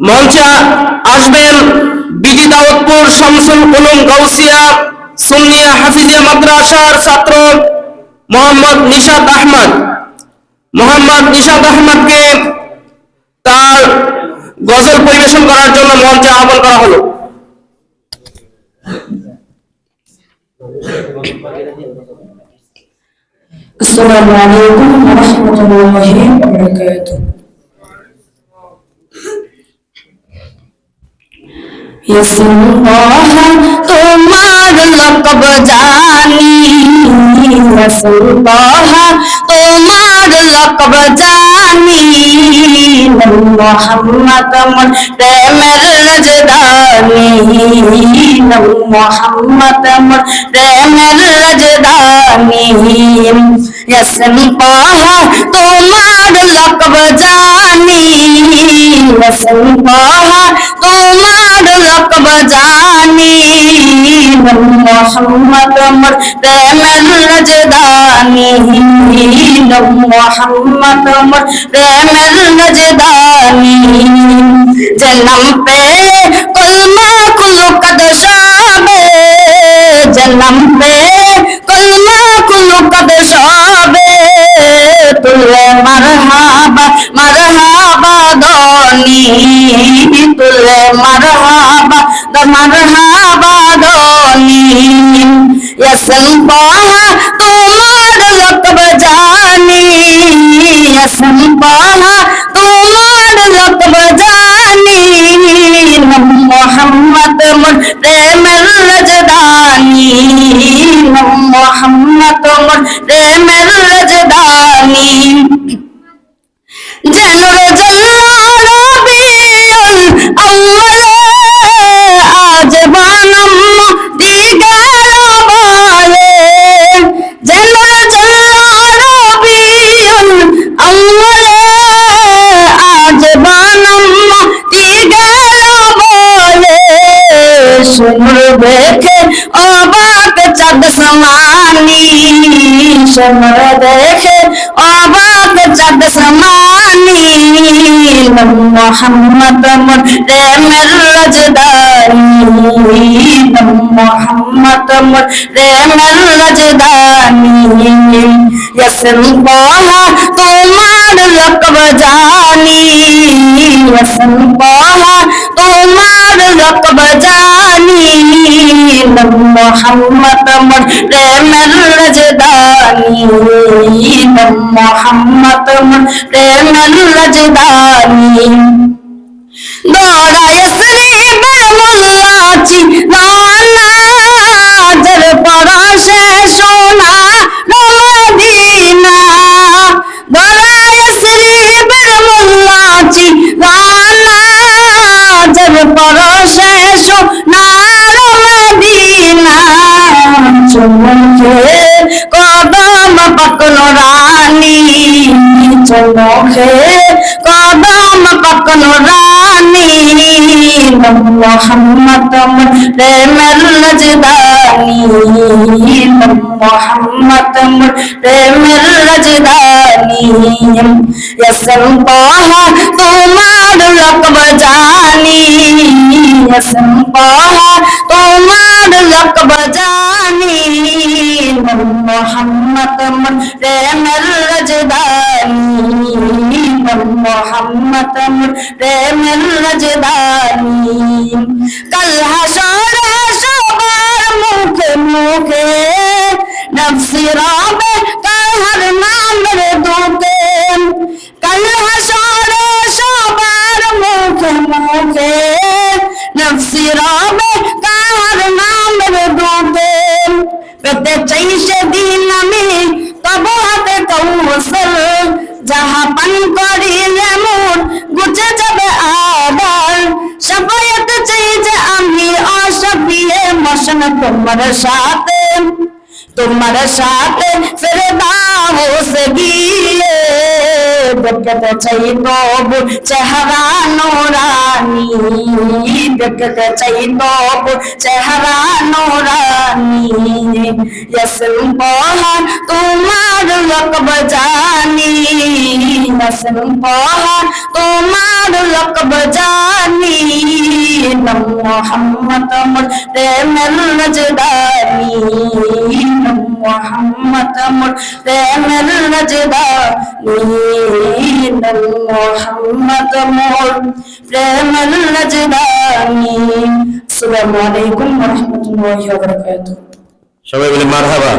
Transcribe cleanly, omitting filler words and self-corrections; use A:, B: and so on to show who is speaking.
A: মঞ্চে আসবেন বিজি দাউদপুর শামসুল উলুম গাউসিয়া সুন্নিয়া হাফিজিয়া মাদ্রাসার ছাত্র মোহাম্মদ নিশাত আহমদ। মোহাম্মদ নিশাত আহমদকে তার গজল পরিবেশন করার জন্য মঞ্চে আহ্বান করা হলো।
B: আসসালামু আলাইকুম ওয়া রাহমাতুল্লাহি ওয়া বারাকাতুহু। ইয়াসুল্লাহ তোমার লকব জানি, ইয়াসুল্লাহ তোমার লকব জানি, মুহাম্মদ মোর প্রেমের রাজধানী, মুহাম্মদ মোর প্রেমের রাজধানী। ইয়াসুল্লাহ তোমার লকব জানি, ইয়াসুল্লাহ তোমার লকব জানি, মুহাম্মদ মোর প্রেমের রাজধানী, মুহাম্মদ মোর প্রেমের রাজধানী। জন্ম পে কলমা কুল কদশাবে, জন্ম পে কলমা কুল কদশাবে, তুলে মারহাবা মারহাবা দনি, তুলে মারহাবা মারহাবা দনি। ইয়াসুল্লাহ তোমার লকব জানি, ইয়াসুল্লাহ তোমার লকব জানি, মুহাম্মদ মোর প্রেমের রাজধানী, মুহাম্মদ মোর প্রেমের রাজধানী। জানুর জাল্লাল রবিউল আউয়ালে আজ বানম দিগার বলে, জানুর জাল্লাল রবিউল আউয়ালে আজ বানম দিগার বলে, শুনুর দেখে অবাক চাঁদ সমানি, শুনুর দেখে অবাক চাঁদ সমানি, মুহাম্মদ মোর প্রেমের রাজধানী, মুহাম্মদ মোর প্রেমের রাজধানী। ইয়াসুল্লাহ তোমার লকব জানি, ইয়াসুল্লাহ তোমার লকব জানি, মুহাম্মদ মোর প্রেমের রাজধানী, মুহাম্মদ মোর প্রেমের রাজধানী। দৌড়া ইয়াসরিবের মোল্লাচি রওনা, যার পরশে সোনা মদিনা, দৌড়া ইয়াসরিবের মোল্লাচি রওনা, যার পরশে সোনা মদিনা। চুমুকে কদম পাকনো রানী, চুমুকে কদম পাকনো রানী, মুহাম্মদ মোর প্রেমের রাজধানী, মুহাম্মদ মোর প্রেমের রাজধানী। ইয়াসুল্লাহ তোমার লকব জানি, ইয়াসুল্লাহ তোমার লকব জানি, মুহাম্মদ মোর প্রেমের রাজধানী, মুহাম্মদ মোর প্রেমের রাজধানী। কাল হাসরে সবার মুখে মুখে নফসি রবে কাহার নামের দুকে, কাল হাসরে সবার মুখে মুখে নফসি রবে কাহার নামের দুকে। পেতে চাই সেদিন আমি তব হাতে কৌশল, যাহা পান করিলে মোর গুছে যাবে আবার। শাফায়াত চাই যে আমি অশফিয়ে মশন তোমার সাথে, তোমার সাথে ফেরদাউস গিয়ে। দেখতে চাই তবু চেহারা নোরানি, জানি দেখতে চাই তব চেহারা নোরানি ইয়াসিন পড়ান তোমার লকব জানি ইয়াসিন পড়ান তোমার লকব জানি নাম মুহাম্মদ মোর প্রেমের রাজধানী নাম মুহাম্মদ মোর প্রেমের রাজধানী নাম মুহাম্মদ মোর প্রেমের রাজধানী আসসালামু আলাইকুম ওয়া রাহমাতুল্লাহি ওয়া বারাকাতুহু
C: সবাই বলে মারহাবা।